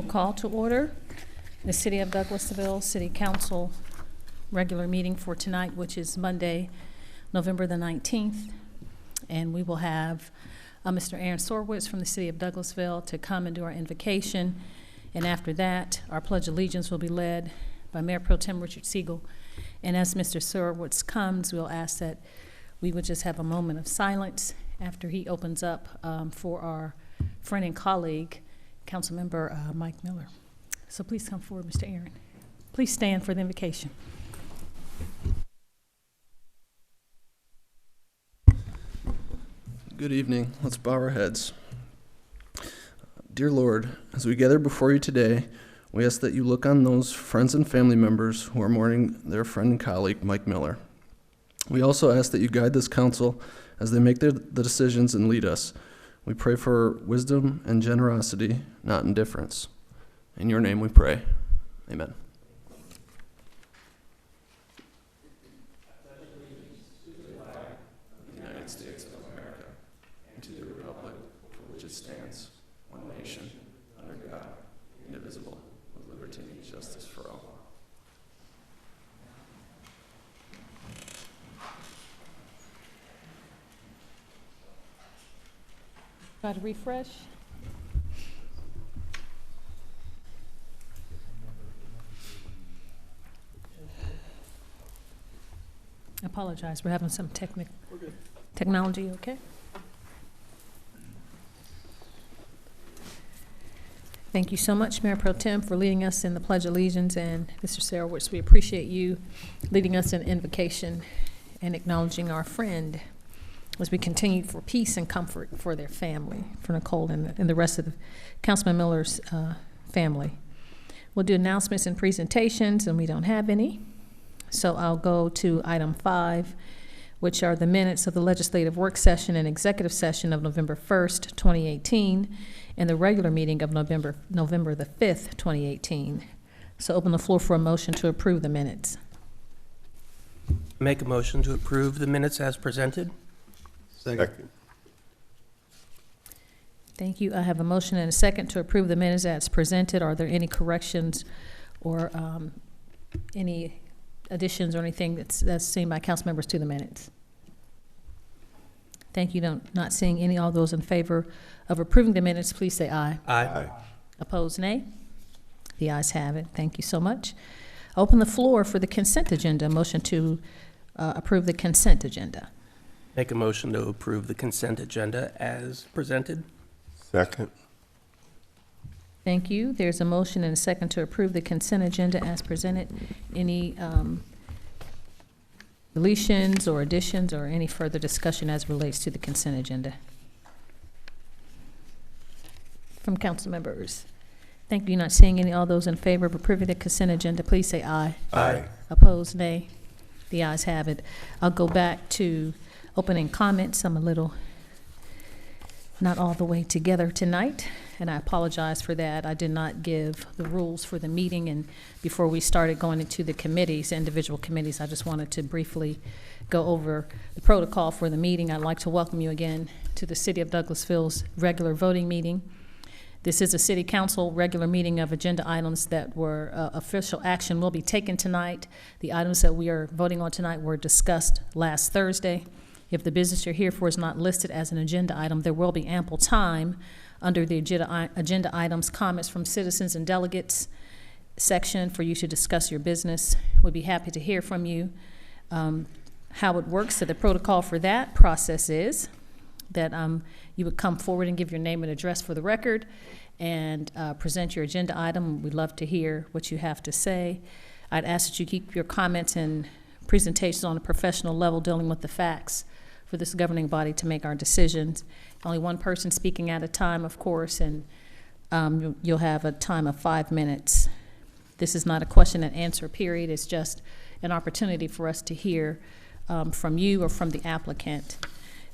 call to order the City of Douglasville City Council regular meeting for tonight, which is Monday, November the 19th. And we will have Mr. Aaron Sorwitz from the City of Douglasville to come and do our invocation. And after that, our Pledge of Allegiance will be led by Mayor Pro Tem Richard Siegel. And as Mr. Sorwitz comes, we'll ask that we would just have a moment of silence after he opens up for our friend and colleague, Councilmember Mike Miller. So please come forward, Mr. Aaron. Please stand for the invocation. Good evening. Let's bow our heads. Dear Lord, as we gather before you today, we ask that you look on those friends and family members who are mourning their friend and colleague, Mike Miller. We also ask that you guide this council as they make the decisions and lead us. We pray for wisdom and generosity, not indifference. In your name we pray. Amen. United States of America, and to the republic for which it stands, one nation, under God, indivisible, with liberty and justice for all. Try to refresh. I apologize, we're having some technology, okay? Thank you so much, Mayor Pro Tem, for leading us in the Pledge of Allegiance, and Mr. Sarowitz, we appreciate you leading us in invocation and acknowledging our friend as we continue for peace and comfort for their family, for Nicole and the rest of the Councilman Miller's family. We'll do announcements and presentations, and we don't have any. So I'll go to item 5, which are the minutes of the legislative work session and executive session of November 1st, 2018, and the regular meeting of November the 5th, 2018. So open the floor for a motion to approve the minutes. Make a motion to approve the minutes as presented. Second. Thank you. I have a motion and a second to approve the minutes as presented. Are there any corrections or any additions or anything that's seen by council members to the minutes? Thank you. Not seeing any. All those in favor of approving the minutes, please say aye. Aye. Opposed, nay. The ayes have it. Thank you so much. Open the floor for the consent agenda. Motion to approve the consent agenda. Make a motion to approve the consent agenda as presented. Second. Thank you. There's a motion and a second to approve the consent agenda as presented. Any deletions or additions or any further discussion as relates to the consent agenda from council members? Thank you. Not seeing any. All those in favor of approving the consent agenda, please say aye. Aye. Opposed, nay. The ayes have it. I'll go back to opening comments. I'm a little not all the way together tonight, and I apologize for that. I did not give the rules for the meeting, and before we started going into the committees, individual committees, I just wanted to briefly go over the protocol for the meeting. I'd like to welcome you again to the City of Douglasville's regular voting meeting. This is a City Council regular meeting of agenda items that were official action will be taken tonight. The items that we are voting on tonight were discussed last Thursday. If the business you're here for is not listed as an agenda item, there will be ample time under the agenda items, comments from citizens and delegates section for you to discuss your business. We'd be happy to hear from you. How it works, so the protocol for that process is that you would come forward and give your name and address for the record and present your agenda item. We'd love to hear what you have to say. I'd ask that you keep your comments and presentations on a professional level, dealing with the facts for this governing body to make our decisions. Only one person speaking at a time, of course, and you'll have a time of 5 minutes. This is not a question and answer period. It's just an opportunity for us to hear from you or from the applicant.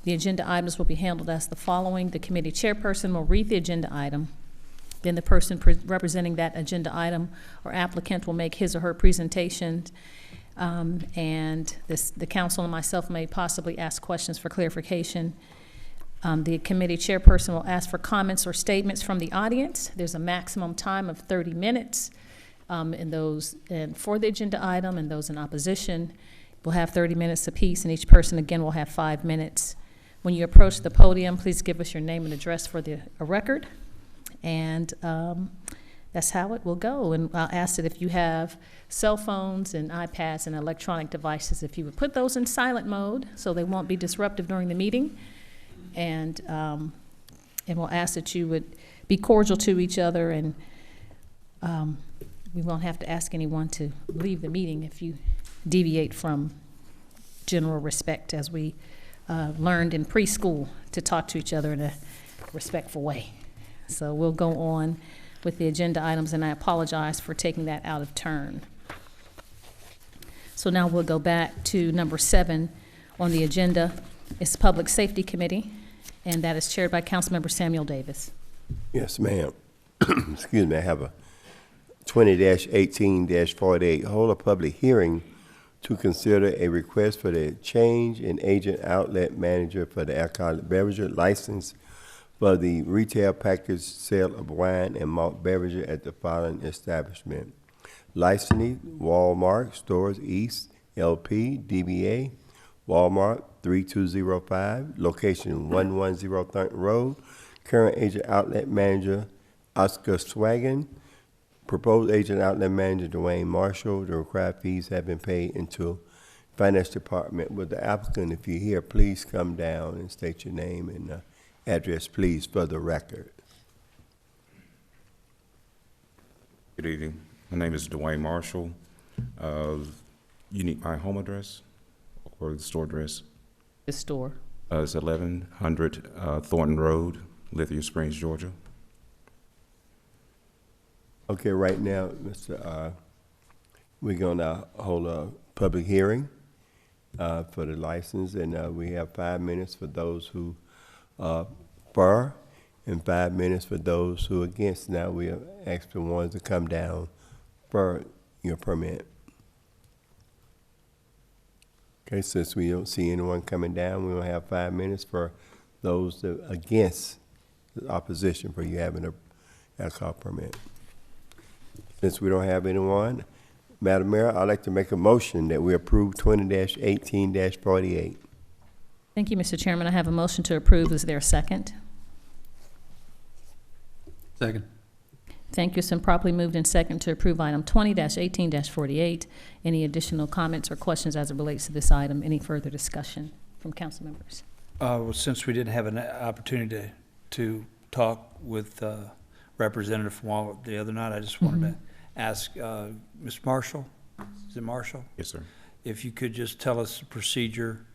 The agenda items will be handled as the following. The committee chairperson will read the agenda item. Then the person representing that agenda item or applicant will make his or her presentation. And the council and myself may possibly ask questions for clarification. The committee chairperson will ask for comments or statements from the audience. There's a maximum time of 30 minutes. And for the agenda item, and those in opposition will have 30 minutes apiece, and each person again will have 5 minutes. When you approach the podium, please give us your name and address for the record. And that's how it will go. And I'll ask that if you have cell phones and iPads and electronic devices, if you would put those in silent mode so they won't be disruptive during the meeting. And we'll ask that you would be cordial to each other, and we won't have to ask anyone to leave the meeting if you deviate from general respect, as we learned in preschool to talk to each other in a respectful way. So we'll go on with the agenda items, and I apologize for taking that out of turn. So now we'll go back to number 7 on the agenda. It's Public Safety Committee, and that is chaired by Councilmember Samuel Davis. Yes, ma'am. Excuse me, I have a 20-18-48, hold a public hearing to consider a request for the change in agent outlet manager for the alcoholic beverage license for the retail package sale of wine and malt beverages at the following establishment: Licensee, Walmart, Stores East, LP, DBA, Walmart 3205, location 110 Thornton Road. Current agent outlet manager, Oscar Swaggin. Proposed agent outlet manager, Dwayne Marshall. The required fees have been paid into Finance Department. With the applicant, if you're here, please come down and state your name and address, please, for the record. Good evening. My name is Dwayne Marshall. You need my home address or the store address? The store. It's 1100 Thornton Road, Lithia Springs, Georgia. Okay, right now, we're gonna hold a public hearing for the license, and we have 5 minutes for those who for, and 5 minutes for those who against. Now we have asked the ones to come down for your permit. Okay, since we don't see anyone coming down, we will have 5 minutes for those that against the opposition for you having a alcohol permit. Since we don't have anyone, Madam Mayor, I'd like to make a motion that we approve 20-18-48. Thank you, Mr. Chairman. I have a motion to approve. Is there a second? Second. Thank you. It's been properly moved and second to approve item 20-18-48. Any additional comments or questions as it relates to this item? Any further discussion from council members? Well, since we didn't have an opportunity to talk with representative from Walmart the other night, I just wanted to ask Ms. Marshall, is it Marshall? Yes, sir. If you could just tell us the procedure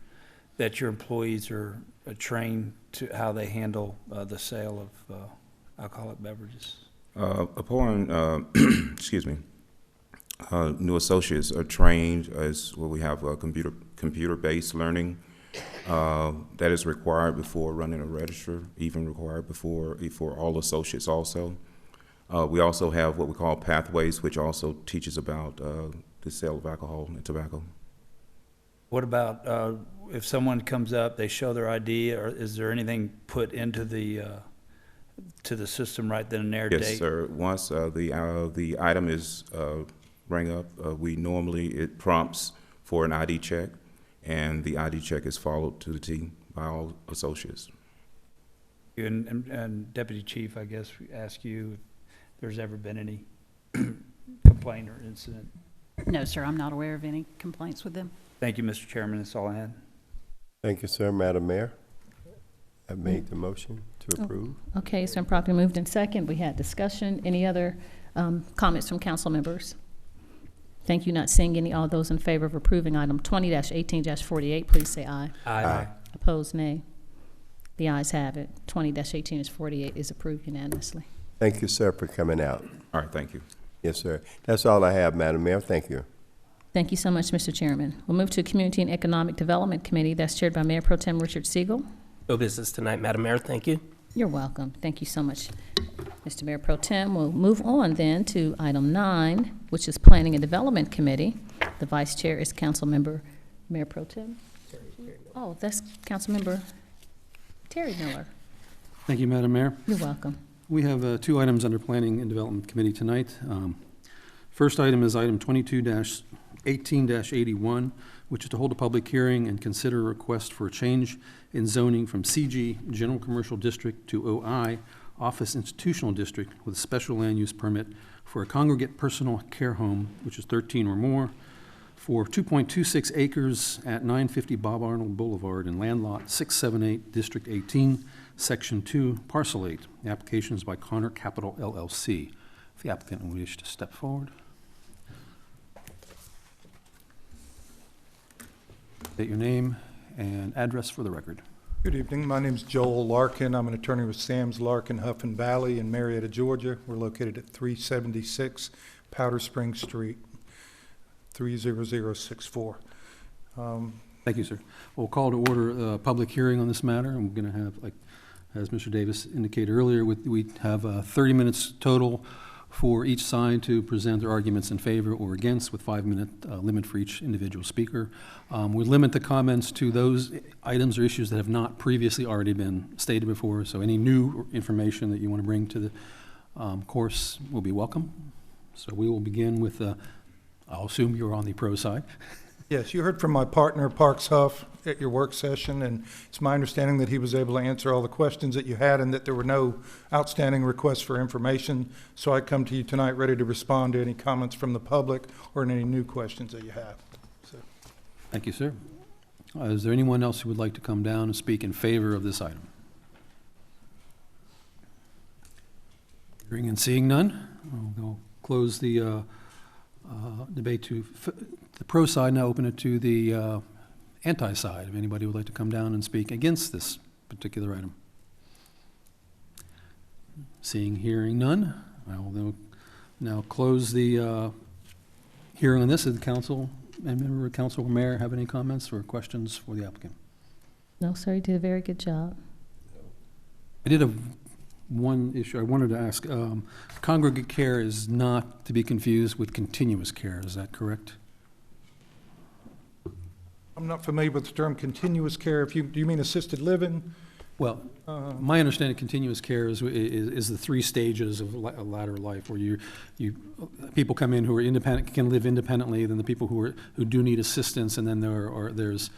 that your employees are trained to how they handle the sale of alcoholic beverages. Upon, excuse me, new associates are trained as well. We have computer-based learning that is required before running a register, even required before all associates also. We also have what we call pathways, which also teaches about the sale of alcohol and tobacco. What about if someone comes up, they show their ID, or is there anything put into the to the system right then and there? Yes, sir. Once the item is rang up, it prompts for an ID check, and the ID check is followed to the T by all associates. And Deputy Chief, I guess, we ask you if there's ever been any complaint or incident. No, sir, I'm not aware of any complaints with them. Thank you, Mr. Chairman. That's all I had. Thank you, sir. Madam Mayor, I made the motion to approve. Okay, so I'm properly moved in second. We had discussion. Any other comments from council members? Thank you. Not seeing any. All those in favor of approving item 20-18-48, please say aye. Aye. Opposed, nay. The ayes have it. 20-18-48 is approved unanimously. Thank you, sir, for coming out. All right, thank you. Yes, sir. That's all I have, Madam Mayor. Thank you. Thank you so much, Mr. Chairman. We'll move to Community and Economic Development Committee. That's chaired by Mayor Pro Tem Richard Siegel. No business tonight, Madam Mayor. Thank you. You're welcome. Thank you so much, Mr. Mayor Pro Tem. We'll move on then to item 9, which is Planning and Development Committee. The vice chair is Councilmember Mayor Pro Tem. Oh, that's Councilmember Gary Miller. Thank you, Madam Mayor. You're welcome. We have 2 items under Planning and Development Committee tonight. First item is item 22-18-81, which is to hold a public hearing and consider a request for a change in zoning from CG General Commercial District to OI Office Institutional District with a special land use permit for a congregate personal care home, which is 13 or more, for 2.26 acres at 950 Bob Arnold Boulevard in land lot 678, District 18, Section 2, Parcel 8. The application is by Connor Capital LLC. If the applicant will wish to step forward. State your name and address for the record. Good evening. My name is Joel Larkin. I'm an attorney with Sam's Larkin, Huffin Valley in Marietta, Georgia. We're located at 376 Powder Spring Street, 30064. Thank you, sir. We'll call to order a public hearing on this matter, and we're going to have, like, as Mr. Davis indicated earlier, we have 30 minutes total for each side to present their arguments in favor or against, with 5-minute limit for each individual speaker. We limit the comments to those items or issues that have not previously already been stated before, so any new information that you want to bring to the course will be welcome. So we will begin with, I'll assume you're on the pro side. Yes, you heard from my partner, Parks Huff, at your work session, and it's my understanding that he was able to answer all the questions that you had and that there were no outstanding requests for information. So I come to you tonight ready to respond to any comments from the public or any new questions that you have. So. Thank you, sir. Is there anyone else who would like to come down and speak in favor of this item? Hearing and seeing none, we'll close the debate to the pro side. Now open it to the anti-side, if anybody would like to come down and speak against this particular item. Seeing, hearing none, I will now close the hearing on this. Does the council and member of council or mayor have any comments or questions for the applicant? No, sir, you did a very good job. I did have one issue I wanted to ask. Congregate care is not to be confused with continuous care, is that correct? I'm not familiar with the term continuous care. Do you mean assisted living? Well, my understanding of continuous care is the 3 stages of a latter life, where people come in who are independent, can live independently, then the people who do need assistance, and then there's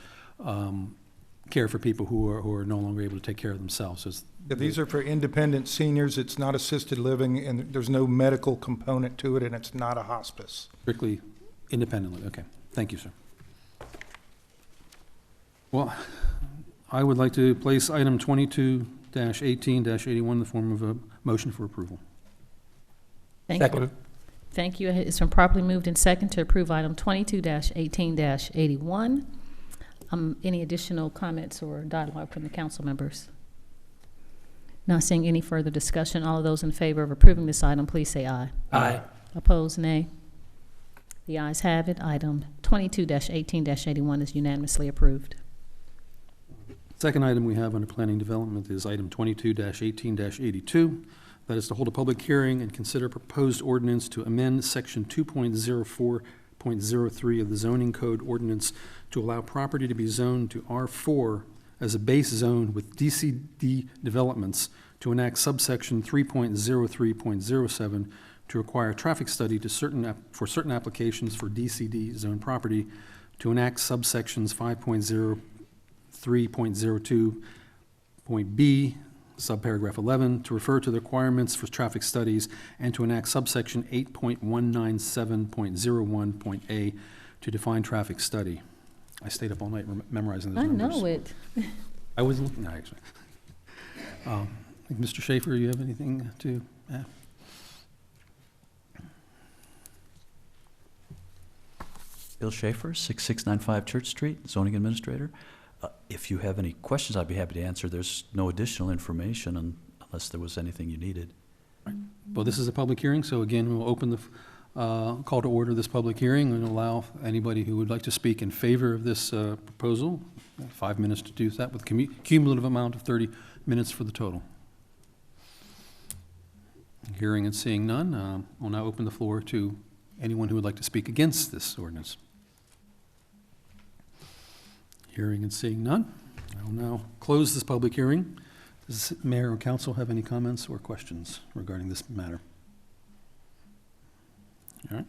care for people who are no longer able to take care of themselves. So Yeah, these are for independent seniors. It's not assisted living, and there's no medical component to it, and it's not a hospice. Strictly independently. Okay. Thank you, sir. Well, I would like to place item 22-18-81 in the form of a motion for approval. Thank you. Thank you. It's been properly moved and second to approve item 22-18-81. Any additional comments or dialogue from the council members? Not seeing any further discussion. All of those in favor of approving this item, please say aye. Aye. Opposed, nay. The ayes have it. Item 22-18-81 is unanimously approved. Second item we have under planning development is item 22-18-82. That is to hold a public hearing and consider proposed ordinance to amend section 2.04.03 of the zoning code ordinance to allow property to be zoned to R4 as a base zone with DCD developments, to enact subsection 3.03.07 to require a traffic study for certain applications for DCD zone property, to enact subsections 5.03.02.b, subparagraph 11, to refer to the requirements for traffic studies, and to enact subsection 8.197.01.a to define traffic study. I stayed up all night memorizing those numbers. I know it. I was looking, no, actually. Mr. Schaefer, you have anything to add? Bill Schaefer, 6695 Church Street, zoning administrator. If you have any questions, I'd be happy to answer. There's no additional information unless there was anything you needed. Right. Well, this is a public hearing, so again, we'll open the call to order this public hearing and allow anybody who would like to speak in favor of this proposal, 5 minutes to do that, with cumulative amount of 30 minutes for the total. Hearing and seeing none, we'll now open the floor to anyone who would like to speak against this ordinance. Hearing and seeing none, I will now close this public hearing Does Mayor or Council have any comments or questions regarding this matter? All right.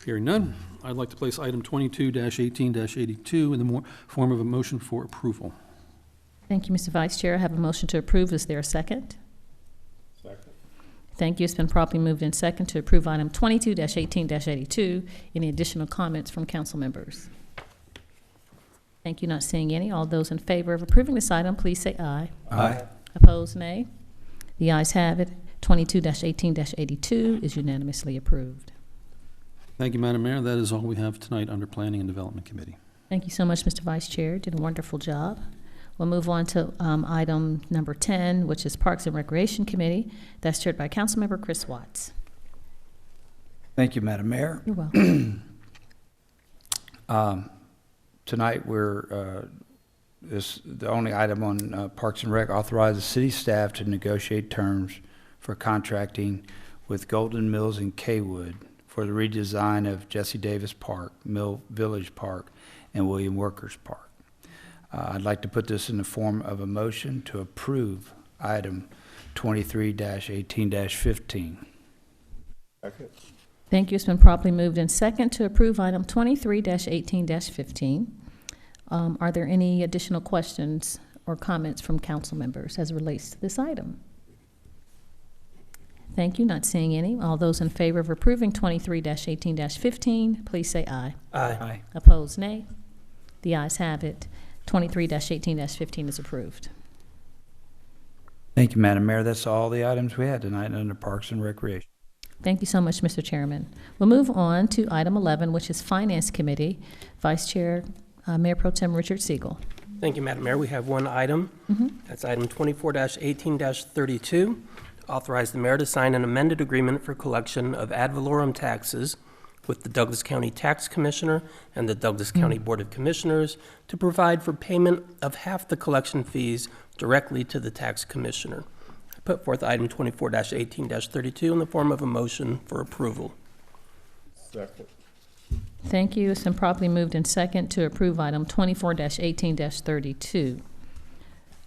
Hearing none, I'd like to place item 22-18-82 in the form of a motion for approval. Thank you, Mr. Vice Chair. I have a motion to approve. Is there a second? Second. Thank you. It's been properly moved in second to approve item 22-18-82. Any additional comments from council members? Thank you. Not seeing any. All those in favor of approving this item, please say aye. Aye. Opposed, nay. The ayes have it. 22-18-82 is unanimously approved. Thank you, Madam Mayor. That is all we have tonight under Planning and Development Committee. Thank you so much, Mr. Vice Chair. Did a wonderful job. We'll move on to item number 10, which is Parks and Recreation Committee. That's chaired by Councilmember Chris Watts. Thank you, Madam Mayor. You're welcome. Tonight, the only item on Parks and Rec authorizes city staff to negotiate terms for contracting with Golden Mills and Kaywood for the redesign of Jesse Davis Park, Mill Village Park, and William Workers Park. I'd like to put this in the form of a motion to approve item 23-18-15. Second. Thank you. It's been properly moved in second to approve item 23-18-15. Are there any additional questions or comments from council members as it relates to this item? Thank you. Not seeing any. All those in favor of approving 23-18-15, please say aye. Aye. Opposed, nay. The ayes have it. 23-18-15 is approved. Thank you, Madam Mayor. That's all the items we had tonight under Parks and Recreation. Thank you so much, Mr. Chairman. We'll move on to item 11, which is Finance Committee. Vice Chair, Mayor Pro Tem Richard Siegel. Thank you, Madam Mayor. We have one item. That's item 24-18-32. Authorize the mayor to sign an amended agreement for collection of ad valorem taxes with the Douglas County Tax Commissioner and the Douglas County Board of Commissioners to provide for payment of half the collection fees directly to the Tax Commissioner. I put forth item 24-18-32 in the form of a motion for approval. Second. Thank you. It's been properly moved in second to approve item 24-18-32.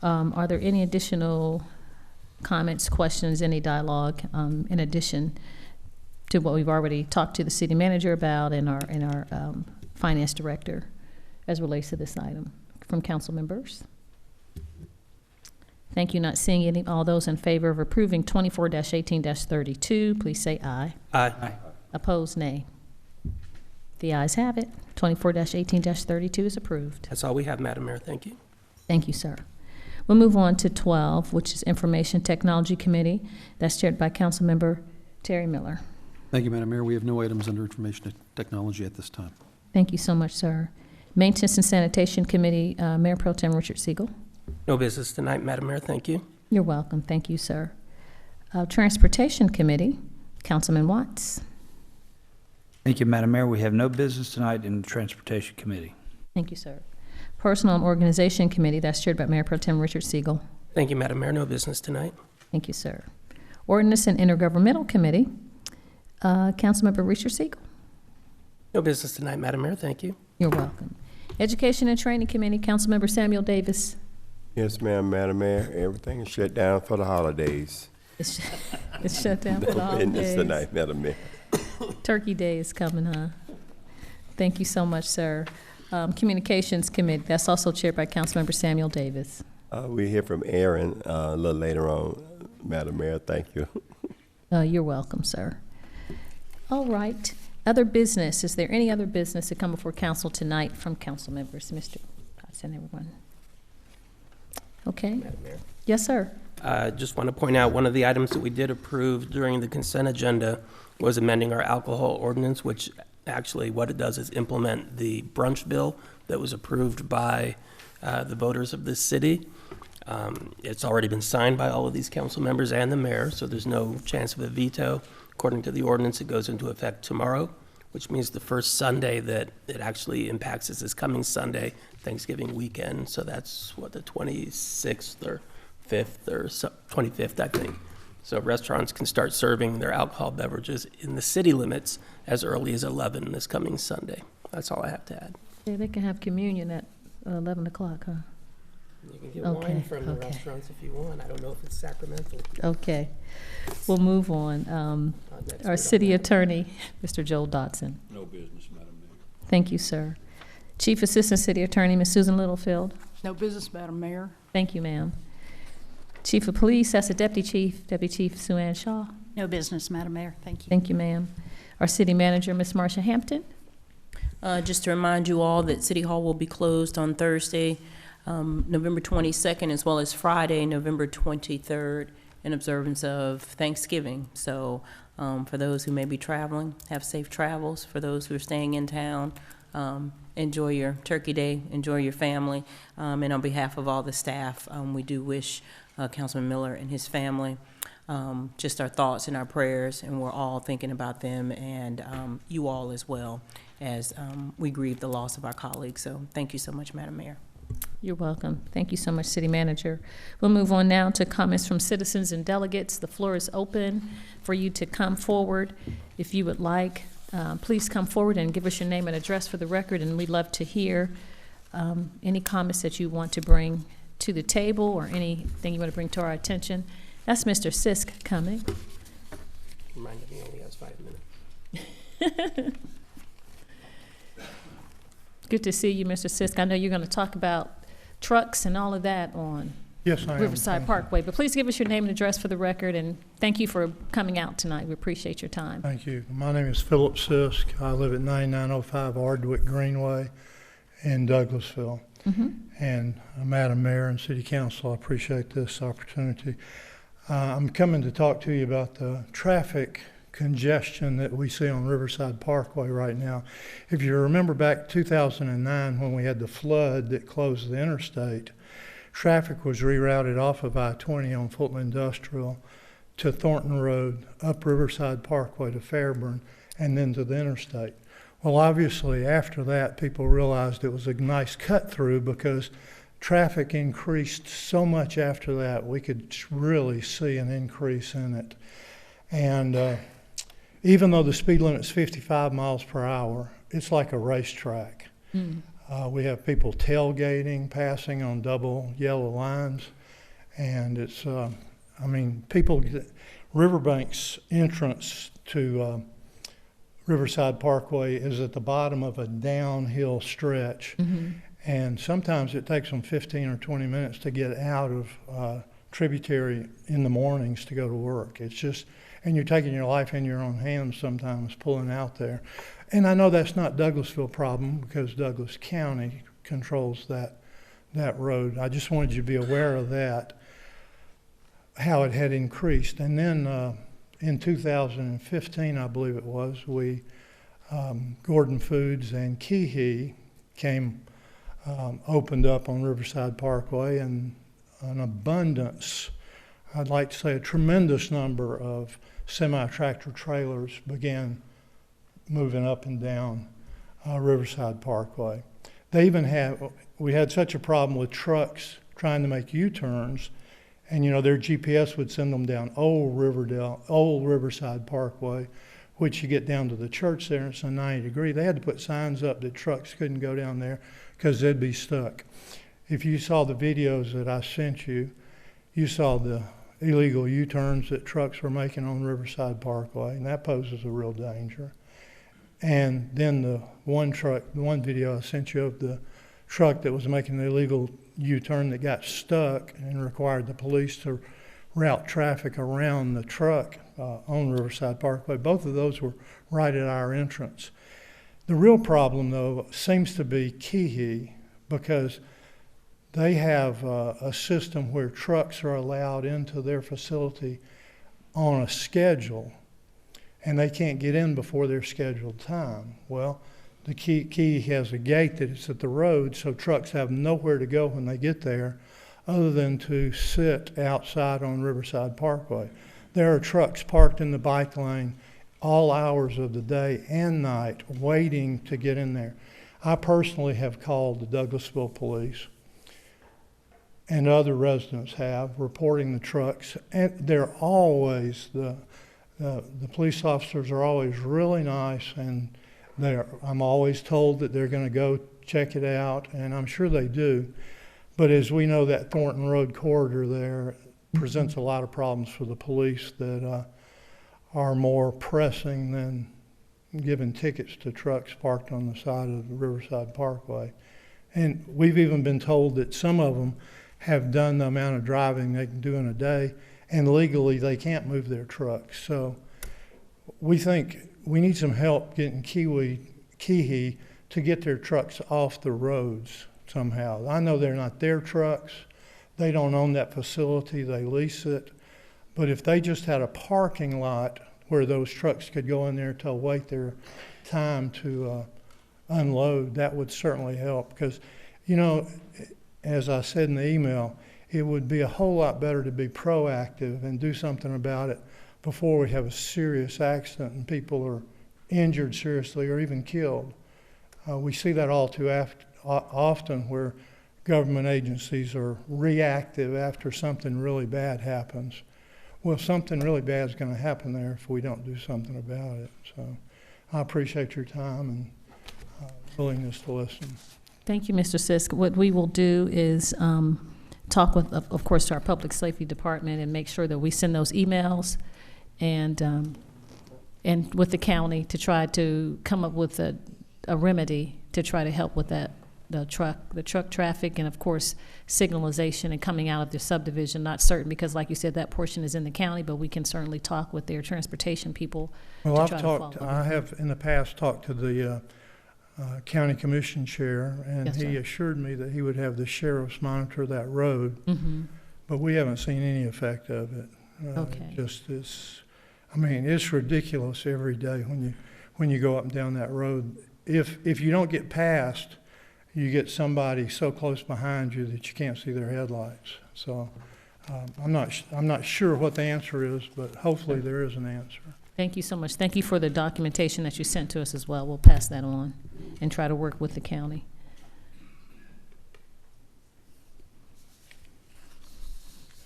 Are there any additional comments, questions, any dialogue in addition to what we've already talked to the city manager about and our finance director as relates to this item from council members? Thank you. Not seeing any. All those in favor of approving 24-18-32, please say aye. Aye. Opposed, nay. The ayes have it. 24-18-32 is approved. That's all we have, Madam Mayor. Thank you. Thank you, sir. We'll move on to 12, which is Information Technology Committee. That's chaired by Councilmember Terry Miller. Thank you, Madam Mayor. We have no items under Information Technology at this time. Thank you so much, sir. Maintenance and Sanitation Committee, Mayor Pro Tem Richard Siegel. No business tonight, Madam Mayor. Thank you. You're welcome. Thank you, sir. Transportation Committee, Councilman Watts. Thank you, Madam Mayor. We have no business tonight in the Transportation Committee. Thank you, sir. Personal and Organization Committee, that's chaired by Mayor Pro Tem Richard Siegel. Thank you, Madam Mayor. No business tonight. Thank you, sir. Ordinance and Intergovernmental Committee, Councilmember Richard Siegel. No business tonight, Madam Mayor. Thank you. You're welcome. Education and Training Committee, Councilmember Samuel Davis. Yes, ma'am, Madam Mayor. Everything is shut down for the holidays. It's shut down for the No business holidays. tonight, Madam Mayor. Turkey Day is coming, huh? Thank you so much, sir. Communications Committee, that's also chaired by Councilmember Samuel Davis. We hear from Aaron a little later on, Madam Mayor. Thank you. You're welcome, sir. All right. Other business. Is there any other business to come before council tonight from council members? Mr. Potts and everyone. Okay. Madam Mayor. Yes, sir. Just want to point out one of the items that we did approve during the consent agenda was amending our alcohol ordinance, which actually what it does is implement the brunch bill that was approved by the voters of this city. It's already been signed by all of these council members and the mayor, so there's no chance of a veto. According to the ordinance, it goes into effect tomorrow, which means the first Sunday that it actually impacts is this coming Sunday, Thanksgiving weekend. So that's what, the 26th or 5th or 25th, I think. So restaurants can start serving their alcohol beverages in the city limits as early as 11 this coming Sunday. That's all I have to add. Yeah, they can have communion at 11 o'clock, huh? You can get Okay, wine from the okay. restaurants if you want. I don't know if it's sacramental. Okay, we'll move on. Next Our week. city attorney, Mr. Joel Dotson. No business, Madam Mayor. Thank you, sir. Chief Assistant City Attorney, Ms. Susan Littlefield. No business, Madam Mayor. Thank you, ma'am. Chief of Police, that's the Deputy Chief Sue Ann Shaw. No business, Madam Mayor. Thank you. Thank you, ma'am. Our city manager, Ms. Marcia Hampton. Just to remind you all that City Hall will be closed on Thursday, November 22nd, as well as Friday, November 23rd, in observance of Thanksgiving. So for those who may be traveling, have safe travels. For those who are staying in town, enjoy your Turkey Day, enjoy your family. And on behalf of all the staff, we do wish Councilman Miller and his family just our thoughts and our prayers, and we're all thinking about them and you all as well as we grieve the loss of our colleagues. So thank you so much, Madam Mayor. You're welcome. Thank you so much, City Manager. We'll move on now to comments from citizens and delegates. The floor is open for you to come forward. If you would like, please come forward and give us your name and address for the record, and we'd love to hear any comments that you want to bring to the table or anything you want to bring to our attention. That's Mr. Sisk coming. Reminded me he only has 5 minutes. Good to see you, Mr. Sisk. I know you're going to talk about trucks and all of that on Yes, I am. Riverside Thank Parkway, but please give us your name and address for the record, and thank you for coming out tonight. We appreciate your time. Thank you. My name is Philip Sisk. I live at 9905 Ardwick Greenway in Douglasville. And Madam Mayor and City Council, I appreciate this opportunity. I'm coming to talk to you about the traffic congestion that we see on Riverside Parkway right now. If you remember back 2009 when we had the flood that closed the interstate, traffic was rerouted off of I-20 on Fulton Industrial to Thornton Road, up Riverside Parkway to Fairburn, and then to the interstate. Well, obviously, after that, people realized it was a nice cut-through because traffic increased so much after that, we could really see an increase in it. And even though the speed limit is 55 miles per hour, it's like a racetrack. We have people tailgating, passing on double yellow lines, and it's, I mean, Riverbank's entrance to Riverside Parkway is at the bottom of a downhill stretch, and sometimes it takes them 15 or 20 minutes to get out of Tributary in the mornings to go to work. It's just, and you're taking your life in your own hands sometimes pulling out there. And I know that's not Douglasville problem because Douglas County controls that road. I just wanted you to be aware of that, how it had increased. And then in 2015, I believe it was, we, Gordon Foods and Keehee opened up on Riverside Parkway, and an abundance, I'd like to say a tremendous number of semi-tractor trailers began moving up and down Riverside Parkway. They even we had such a problem with trucks trying to make U-turns, and their GPS would send them down old Riverside Parkway, which you get down to the church there, and it's a 90 degree. They had to put signs up that trucks couldn't go down there because they'd be stuck. If you saw the videos that I sent you, you saw the illegal U-turns that trucks were making on Riverside Parkway, and that poses a real danger. And then the one video I sent you of the truck that was making the illegal U-turn that got stuck and required the police to route traffic around the truck on Riverside Parkway. Both of those were right at our entrance. The real problem, though, seems to be Keehee, because they have a system where trucks are allowed into their facility on a schedule, and they can't get in before their scheduled time. Well, the Keehee has a gate that is at the road, so trucks have nowhere to go when they get there other than to sit outside on Riverside Parkway. There are trucks parked in the bike lane all hours of the day and night waiting to get in there. I personally have called the Douglasville police, and other residents have, reporting the trucks, and they're always, the police officers are always really nice, and I'm always told that they're going to go check it out, and I'm sure they do. But as we know, that Thornton Road corridor there presents a lot of problems for the police that are more pressing than giving tickets to trucks parked on the side of the Riverside Parkway. And we've even been told that some of them have done the amount of driving they can do in a day, and legally they can't move their trucks. So we think we need some help getting Keehee to get their trucks off the roads somehow. I know they're not their trucks. They don't own that facility, they lease it. But if they just had a parking lot where those trucks could go in there to wait their time to unload, that would certainly help. Because, you know, as I said in the email, it would be a whole lot better to be proactive and do something about it before we have a serious accident and people are injured seriously or even killed. We see that all too often where government agencies are reactive after something really bad happens. Well, something really bad is going to happen there if we don't do something about it. So I appreciate your time and willingness to listen. Thank you, Mr. Sisk. What we will do is talk with, of course, to our Public Safety Department and make sure that we send those emails and with the county to try to come up with a remedy to try to help with that, the truck traffic, and of course signalization and coming out of the subdivision. Not certain, because like you said, that portion is in the county, but we can certainly talk with their transportation people. Well, to I've try to talked, follow. I have in the past talked to the county commission chair, and Yes, he sir. assured me that he would have the sheriffs monitor that road, but we haven't seen any effect of it. Okay. Just this, I mean, it's ridiculous every day when you go up and down that road. If you don't get past, you get somebody so close behind you that you can't see their headlights. So I'm not sure what the answer is, but hopefully there is an answer. Thank you so much. Thank you for the documentation that you sent to us as well. We'll pass that on and try to work with the county.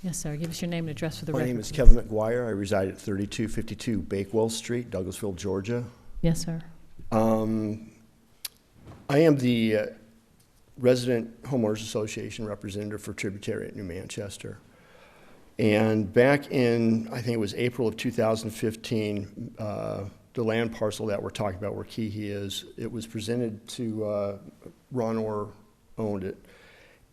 Yes, sir. Give us your name and address for the My record. name is Kevin McGuire. I reside at 3252 Bakewell Street, Douglasville, Georgia. Yes, sir. I am the Resident Homeowners Association representative for Tributary at New Manchester. And back in, I think it was April of 2015, the land parcel that we're talking about where Keehee is, it was presented to Ron Orr owned it.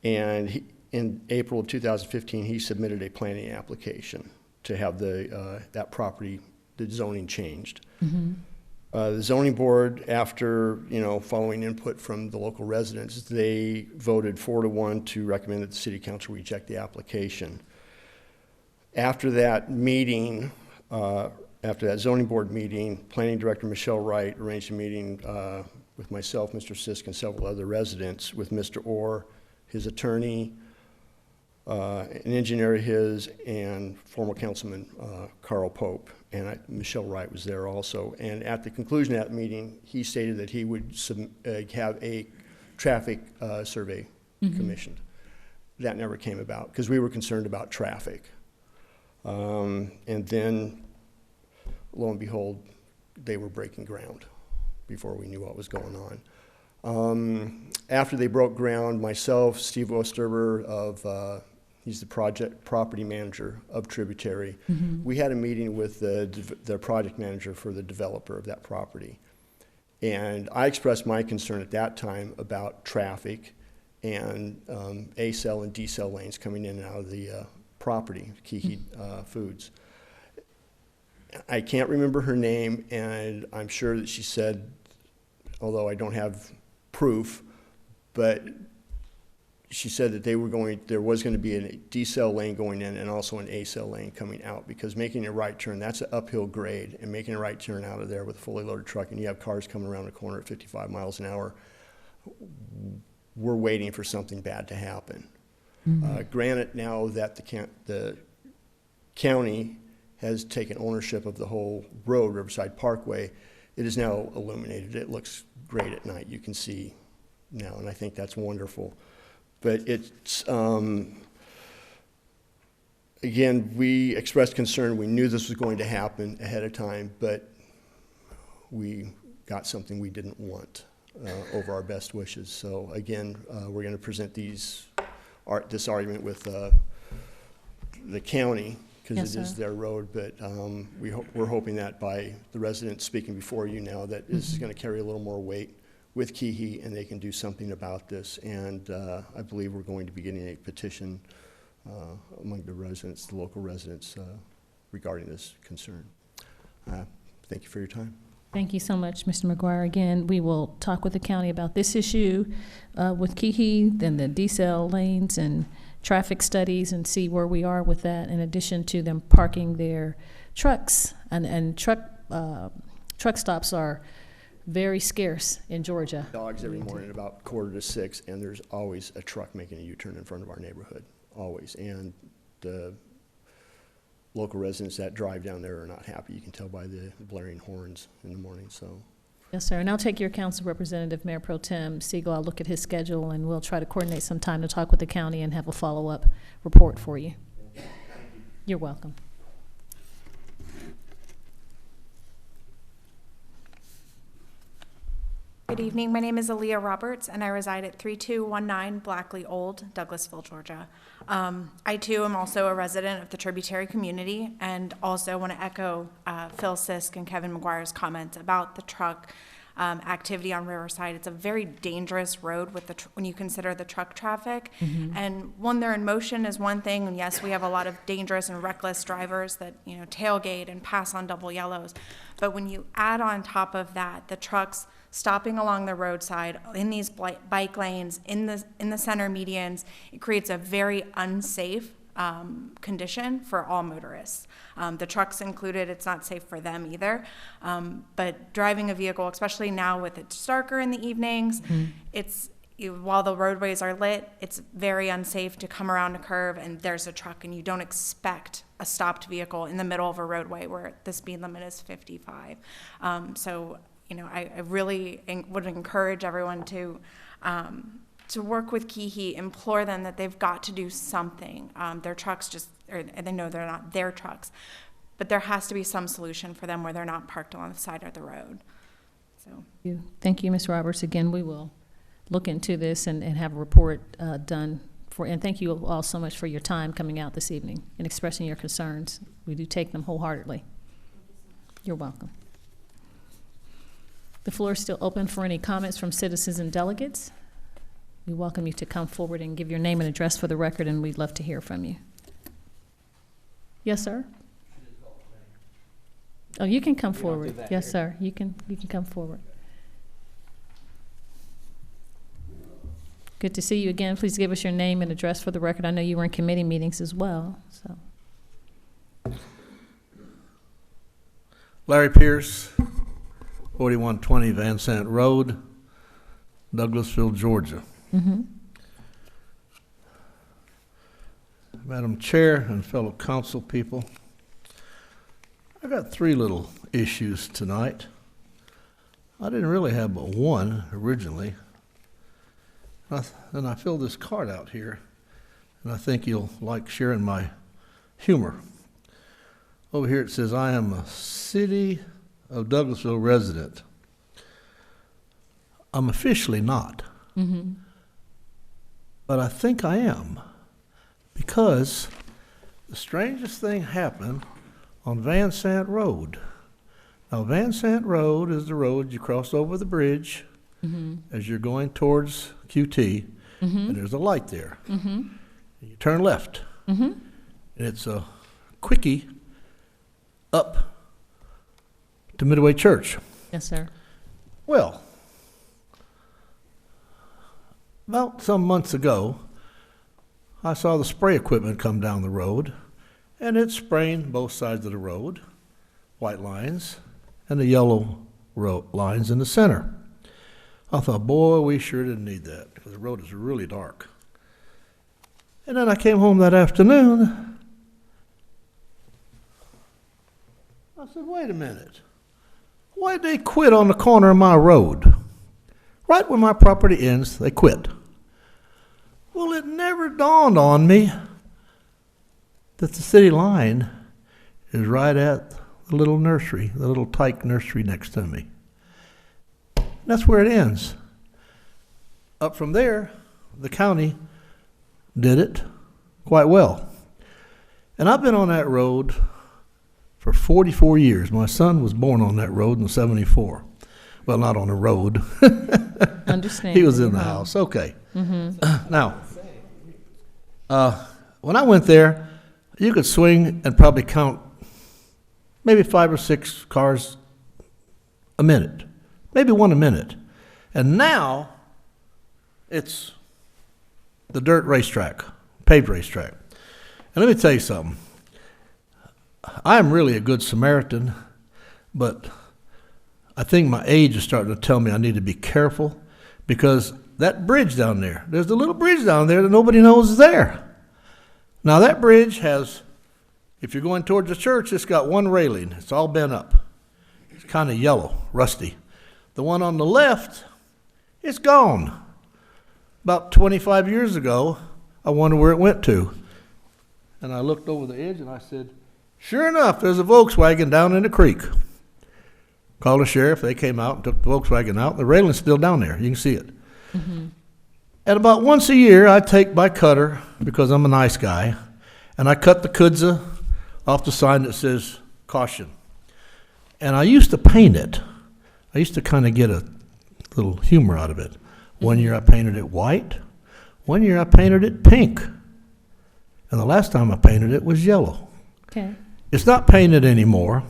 And in April of 2015, he submitted a planning application to have that property, the zoning changed. The zoning board, after following input from the local residents, they voted 4-1 to recommend that the city council reject the application. After that meeting, after that zoning board meeting, planning director Michelle Wright arranged a meeting with myself, Mr. Sisk, and several other residents with Mr. Orr, his attorney, an engineer of his, and former councilman Carl Pope, and Michelle Wright was there also. And at the conclusion of that meeting, he stated that he would have a traffic survey commissioned. That never came about because we were concerned about traffic. And then, lo and behold, they were breaking ground before we knew what was going on. After they broke ground, myself, Steve Osterber of he's the property manager of Tributary. We had a meeting with the project manager for the developer of that property. And I expressed my concern at that time about traffic and A-cell and D-cell lanes coming in and out of the property, Keehee Foods. I can't remember her name, and I'm sure that she said, although I don't have proof, but she said that there was going to be a D-cell lane going in and also an A-cell lane coming out, because making a right turn, that's an uphill grade, and making a right turn out of there with a fully loaded truck, and you have cars coming around the corner at 55 miles an hour, we're waiting for something bad to happen. Granted, now that the county has taken ownership of the whole road, Riverside Parkway, it is now illuminated. It looks great at night. You can see now, and I think that's wonderful. But it's, again, we expressed concern. We knew this was going to happen ahead of time, but we got something we didn't want over our best wishes. So again, we're going to present these this argument with the county, because Yes, it is sir. their road, but we're hoping that by the residents speaking before you now, that this is going to carry a little more weight with Keehee, and they can do something about this. And I believe we're going to be getting a petition among the residents, the local residents, regarding this concern. Thank you for your time. Thank you so much, Mr. McGuire. Again, we will talk with the county about this issue with Keehee, then the decel lanes and traffic studies, and see where we are with that, in addition to them parking their trucks. And truck stops are very scarce in Georgia. Dogs every morning at about 5:45, and there's always a truck making a U-turn in front of our neighborhood, always. And the local residents that drive down there are not happy. You can tell by the blaring horns in the morning, so. Yes, sir. And I'll take your council representative, Mayor Pro Tem Siegel. I'll look at his schedule, and we'll try to coordinate some time to talk with the county and have a follow-up report for you. You're welcome. Good evening. My name is Aaliyah Roberts, and I reside at 3219 Blackley Old, Douglasville, Georgia. I, too, am also a resident of the tributary community, and also want to echo Phil Sisk and Kevin McGuire's comments about the truck activity on Riverside. It's a very dangerous road with when you consider the truck traffic. And when they're in motion is one thing, and yes, we have a lot of dangerous and reckless drivers that, you know, tailgate and pass on double yellows. But when you add on top of that the trucks stopping along the roadside in these bike lanes, in the center medians, it creates a very unsafe condition for all motorists. The trucks included, it's not safe for them either. But driving a vehicle, especially now with it darker in the evenings, while the roadways are lit, it's very unsafe to come around a curve and there's a truck, and you don't expect a stopped vehicle in the middle of a roadway where the speed limit is 55. So, you know, I really would encourage everyone to work with Keehee, implore them that they've got to do something. Their trucks they know they're not their trucks, but there has to be some solution for them where they're not parked along the side of the road. So, Thank you, Ms. Roberts. Again, we will look into this and have a report done and thank you all so much for your time coming out this evening and expressing your concerns. We do take them wholeheartedly. You're welcome. The floor is still open for any comments from citizens and delegates. We welcome you to come forward and give your name and address for the record, and we'd love to hear from you. Yes, sir? Oh, you can come forward. Yes, sir. You can come forward. Good to see you again. Please give us your name and address for the record. I know you were in committee meetings as well, so. Larry Pierce, 4120 Van Sant Road, Douglasville, Georgia. Madam Chair and fellow council people, I got three little issues tonight. I didn't really have but one originally. And I filled this card out here, and I think you'll like sharing my humor. Over here it says, I am a City of Douglasville resident. I'm officially not. But I think I am, because the strangest thing happened on Van Sant Road. Now, Van Sant Road is the road you cross over the bridge as you're going towards QT, and there's a light there. And you turn left, and it's a quickie up to Midway Church. Yes, sir. Well, about some months ago, I saw the spray equipment come down the road, and it's spraying both sides of the road, white lines, and the yellow lines in the center. I thought, boy, we sure didn't need that, because the road is really dark. And then I came home that afternoon. I said, wait a minute. Why'd they quit on the corner of my road? Right where my property ends, they quit. Well, it never dawned on me that the city line is right at the little nursery, the little tyke nursery next to me. That's where it ends. Up from there, the county did it quite well. And I've been on that road for 44 years. My son was born on that road in '74. Well, not on the road. Understand. He was in the house. Okay. Now, when I went there, you could swing and probably count maybe 5 or 6 cars a minute, maybe one a minute. And now it's the dirt racetrack, paved racetrack. And let me tell you something. I am really a good Samaritan, but I think my age is starting to tell me I need to be careful, because that bridge down there, there's a little bridge down there that nobody knows is there. Now that bridge has, if you're going towards the church, it's got one railing. It's all bent up. It's kind of yellow, rusty. The one on the left, it's gone. About 25 years ago, I wonder where it went to. And I looked over the edge and I said, sure enough, there's a Volkswagen down in the creek. Called the sheriff, they came out and took the Volkswagen out. The railing's still down there, you can see it. And about once a year, I take my cutter, because I'm a nice guy, and I cut the kudza off the sign that says caution. And I used to paint it. I used to kind of get a little humor out of it. One year I painted it white. One year I painted it pink. And the last time I painted it was yellow. Okay. It's not painted anymore.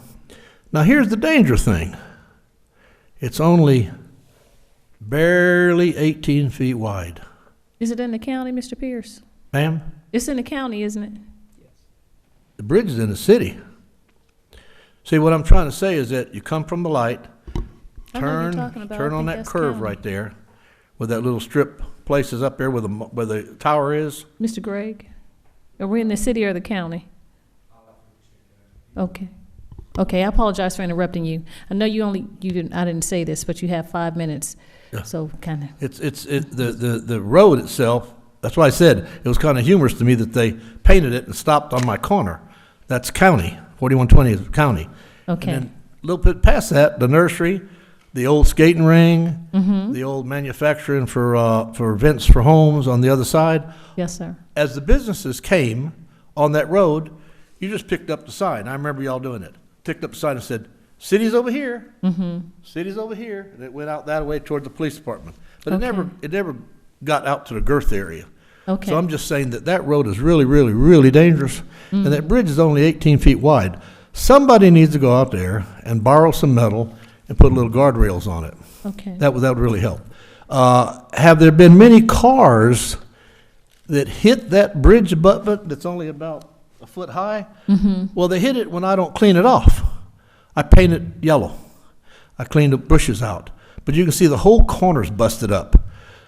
Now here's the dangerous thing. It's only barely 18 feet wide. Is it in the county, Mr. Pierce? Ma'am? It's in the county, isn't it? The bridge is in the city. See, what I'm trying to say is that you come from the light, I know what you're turn talking about. turn I on think that that's curve county. right there, where that little strip places up there where the tower is. Mr. Gregg, are we in the city or the county? Okay. Okay, I apologize for interrupting you. I know I didn't say this, but you have 5 minutes. Yeah. So kind of. The road itself, that's why I said it was kind of humorous to me that they painted it and stopped on my corner. That's county. 4120 is county. Okay. And then a little bit past that, the nursery, the old skating ring, the old manufacturing for vents for homes on the other side. Yes, sir. As the businesses came on that road, you just picked up the sign. I remember y'all doing it. Picked up the sign and said, city's over here. City's over here. And it went out that way toward the police department. But it never got out to the girth area. Okay. So I'm just saying that road is really, really, really dangerous. And that bridge is only 18 feet wide. Somebody needs to go out there and borrow some metal and put little guardrails on it. Okay. That would really help. Have there been many cars that hit that bridge abutment that's only about a foot high? Well, they hit it when I don't clean it off. I paint it yellow. I clean the bushes out. But you can see the whole corner's busted up.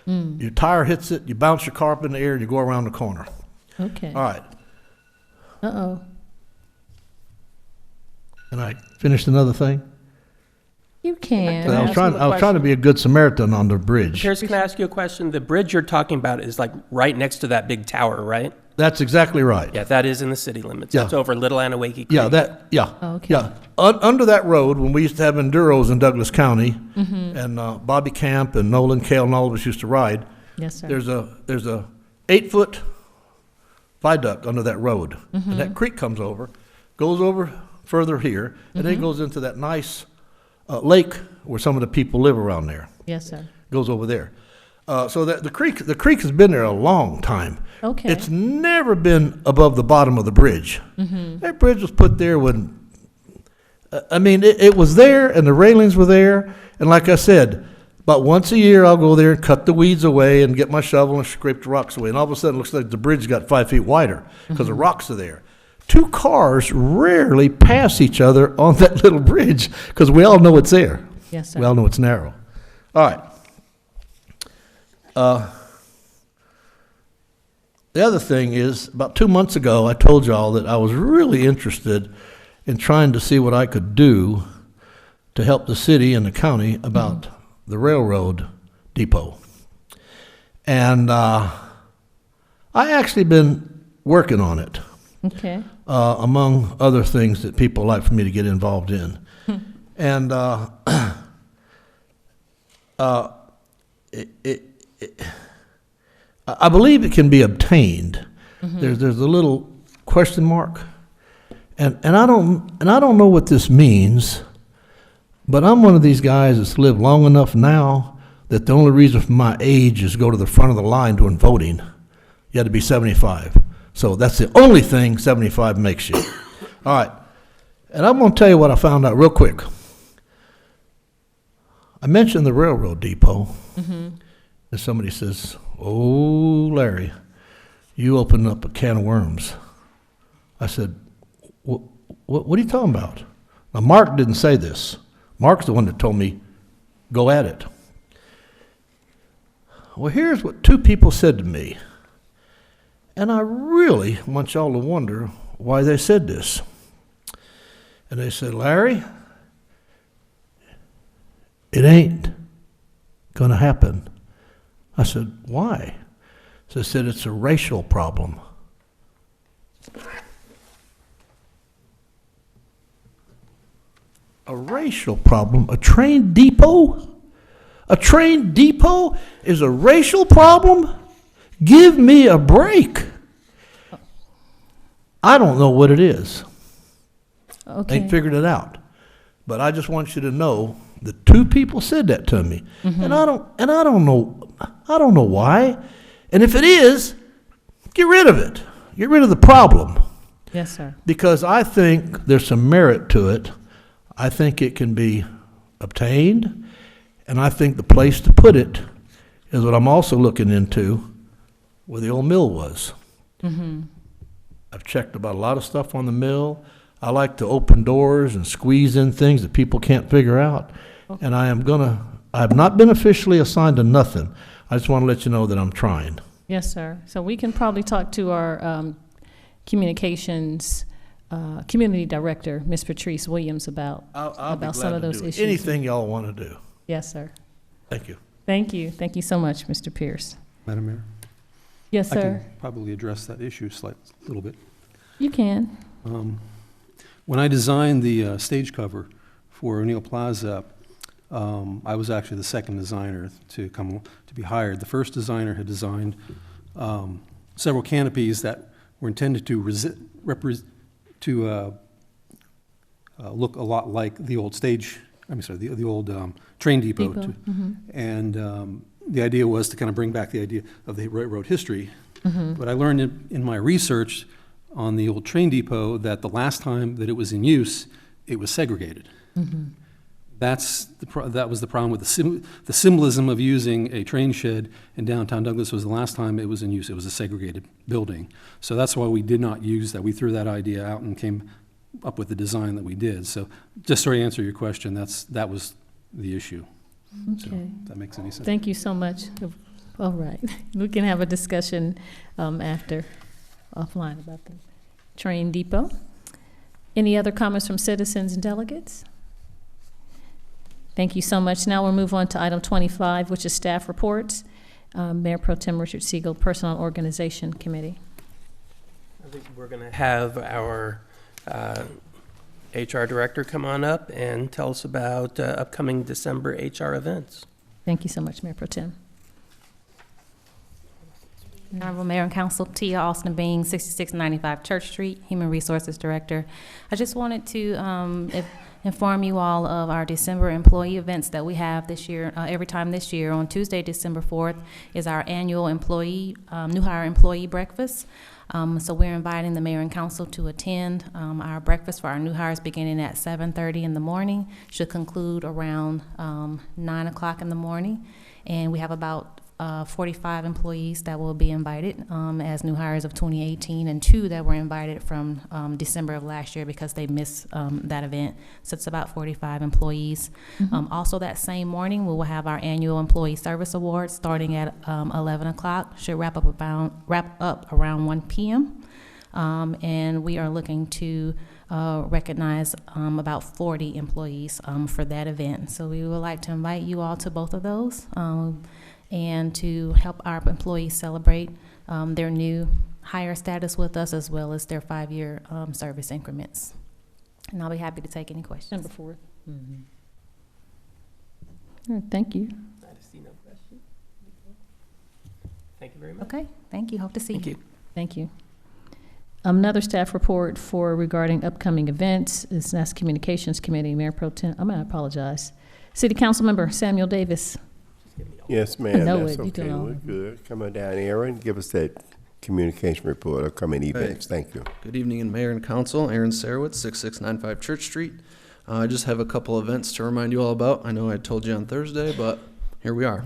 Your tire hits it, you bounce your car up in the air, and you go around the corner. Okay. All right. Uh-oh. And I finished another thing? You can. I was trying to be a good Samaritan on the bridge. Pierce, can I ask you a question? The bridge you're talking about is like right next to that big tower, right? That's exactly right. Yeah, that is in the city limits. Yeah. That's over Little Anawake Creek. Yeah. Okay. Yeah. Under that road, when we used to have enduros in Douglas County, and Bobby Camp and Nolan Cale and all of us used to ride, Yes, sir. there's a 8-foot viaduct under that road. And that creek comes over, goes over further here, and then it goes into that nice lake where some of the people live around there. Yes, sir. Goes over there. So that the creek has been there a long time. Okay. It's never been above the bottom of the bridge. That bridge was put there when, it was there and the railings were there. And like I said, about once a year I'll go there and cut the weeds away and get my shovel and scrape the rocks away. And all of a sudden it looks like the bridge got 5 feet wider because the rocks are there. 2 cars rarely pass each other on that little bridge because we all know it's there. Yes, sir. We all know it's narrow. All right. The other thing is, about 2 months ago, I told y'all that I was really interested in trying to see what I could do to help the city and the county about the railroad depot. And I actually been working on it, Okay. among other things that people like for me to get involved in. And I believe it can be obtained. There's a little question mark, and I don't know what this means, but I'm one of these guys that's lived long enough now that the only reason for my age is to go to the front of the line during voting. You had to be 75. So that's the only thing 75 makes you. All right. And I'm going to tell you what I found out real quick. I mentioned the railroad depot, and somebody says, "Oh, Larry, you opened up a can of worms." I said, what are you talking about? Now, Mark didn't say this. Mark's the one that told me, go at it. Well, here's what two people said to me. And I really want y'all to wonder why they said this. And they said, "Larry, it ain't going to happen." I said, "Why?" So they said, "It's a racial problem." A racial problem? A train depot? A train depot is a racial problem? Give me a break. I don't know what it is. Okay. Ain't figured it out. But I just want you to know that two people said that to me. And I don't know why. And if it is, get rid of it. Get rid of the problem. Yes, sir. Because I think there's some merit to it. I think it can be obtained, and I think the place to put it is what I'm also looking into, where the old mill was. I've checked about a lot of stuff on the mill. I like to open doors and squeeze in things that people can't figure out. And I have not been officially assigned to nothing. I just want to let you know that I'm trying. Yes, sir. So we can probably talk to our communications community director, Ms. Patrice Williams, about I'll be some glad of to those do issues. anything y'all want to do. Yes, sir. Thank you. Thank you. Thank you so much, Mr. Pierce. Madam Mayor? Yes, I sir. can probably address that issue a little bit. You can. When I designed the stage cover for O'Neill Plaza, I was actually the second designer to be hired. The first designer had designed several canopies that were intended to look a lot like the old the old train depot. And the idea was to kind of bring back the idea of the railroad history. But I learned in my research on the old train depot that the last time that it was in use, it was segregated. That was the problem with the symbolism of using a train shed in downtown Douglas. Was the last time it was in use. It was a segregated building. So that's why we did not use that. We threw that idea out and came up with the design that we did. So just to answer your question, that was the issue. Okay. So if that makes any sense. Thank you so much. All right. We can have a discussion after, offline, about the train depot. Any other comments from citizens and delegates? Thank you so much. Now we'll move on to item 25, which is staff reports. Mayor Pro Tem Richard Siegel, Personnel and Organization Committee. I think we're going to have our HR director come on up and tell us about upcoming December HR events. Thank you so much, Mayor Pro Tem. Honorable Mayor and Council, Tia Austin Bean, 6695 Church Street, Human Resources Director. I just wanted to inform you all of our December employee events that we have this year. Every time this year, on Tuesday, December 4th, is our annual new hire employee breakfast. So we're inviting the mayor and council to attend our breakfast for our new hires beginning at 7:30 in the morning. Should conclude around 9 o'clock in the morning. And we have about 45 employees that will be invited as new hires of 2018, and 2 that were invited from December of last year because they missed that event. So it's about 45 employees. Also that same morning, we will have our annual Employee Service Awards starting at 11 o'clock. Should wrap up around 1 p.m. And we are looking to recognize about 40 employees for that event. So we would like to invite you all to both of those. And to help our employees celebrate their new hire status with us, as well as their 5-year service increments. And I'll be happy to take any questions. Number 4. All right, thank you. I see no question. Thank you very much. Okay, thank you. Hope to see you. Thank you. Thank you. Another staff report for regarding upcoming events is Mass Communications Committee, Mayor Pro Tem, I apologize. City Council Member Samuel Davis. Yes, ma'am, know that's it. You do okay, know we're it. good. Come on down, Aaron, give us that communication report, upcoming events, thank you. Good evening, Mayor and Council. Aaron Sarowitz, 6695 Church Street. I just have a couple events to remind you all about. I know I told you on Thursday, but here we are.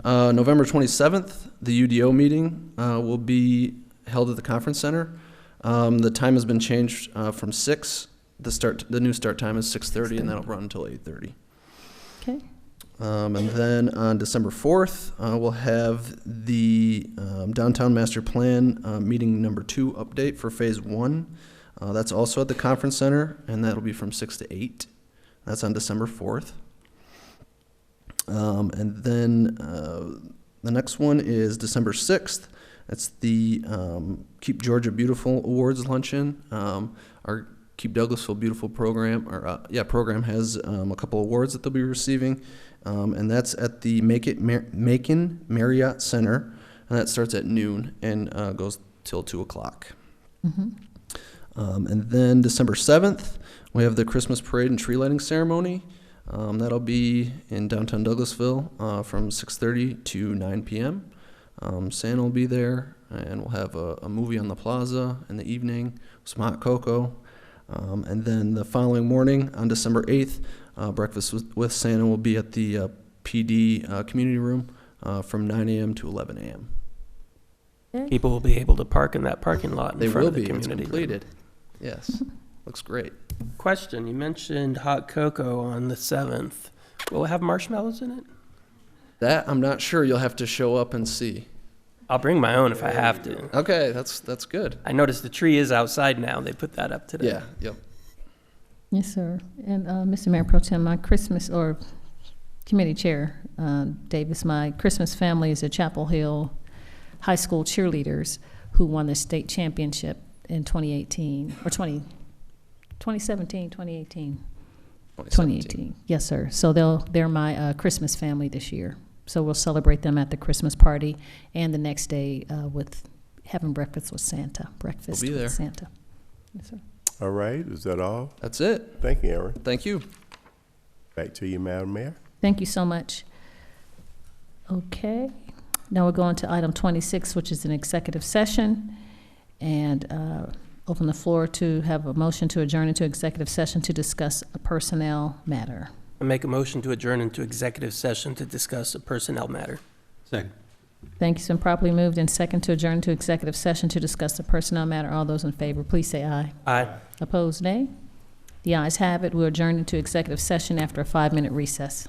November 27th, the UDO meeting will be held at the Conference Center. The time has been changed from 6. The new start time is 6:30, and that'll run until 8:30. Okay. And then on December 4th, we'll have the Downtown Master Plan meeting number 2 update for Phase 1. That's also at the Conference Center, and that'll be from 6 to 8. That's on December 4th. And then the next one is December 6th. That's the Keep Georgia Beautiful Awards Luncheon. Our Keep Douglasville Beautiful program, program has a couple awards that they'll be receiving. And that's at the Macon Marriott Center, and that starts at noon and goes till 2 o'clock. Mm-hmm. And then December 7th, we have the Christmas Parade and Tree Lighting Ceremony. That'll be in downtown Douglasville from 6:30 to 9 p.m. Santa will be there, and we'll have a movie on the plaza in the evening, some hot cocoa. And then the following morning, on December 8th, breakfast with Santa will be at the PD community room from 9 a.m. to 11 a.m. People will be able to park in that parking lot in They front will of the be. It's community completed. Yes. Looks great. room. Question, you mentioned hot cocoa on the 7th. Will it have marshmallows in it? That I'm not sure. You'll have to show up and see. I'll bring my own if I have to. Okay, that's good. I noticed the tree is outside now. They put that up today. Yeah. Yep. Yes, sir. And Mr. Mayor Pro Tem, my Christmas, or Committee Chair Davis, my Christmas family is a Chapel Hill High School cheerleaders who won the state championship in 2018, or 2017, 2018. 2018. Yes, sir. So they're my Christmas family this year. So we'll celebrate them at the Christmas party, and the next day with having breakfast with Santa. Breakfast We'll be there. with Santa. Yes, sir. All right, is that all? That's it. Thank you, Aaron. Thank you. Back to you, Madam Mayor. Thank you so much. Okay. Now we're going to item 26, which is an executive session, and open the floor to have a motion to adjourn into executive session to discuss a personnel matter. I make a motion to adjourn into executive session to discuss a personnel matter. Second. Thank you. It's been properly moved and second to adjourn to executive session to discuss a personnel matter. All those in favor, please say aye. Aye. Opposed, nay. The ayes have it. We'll adjourn into executive session after a 5-minute recess.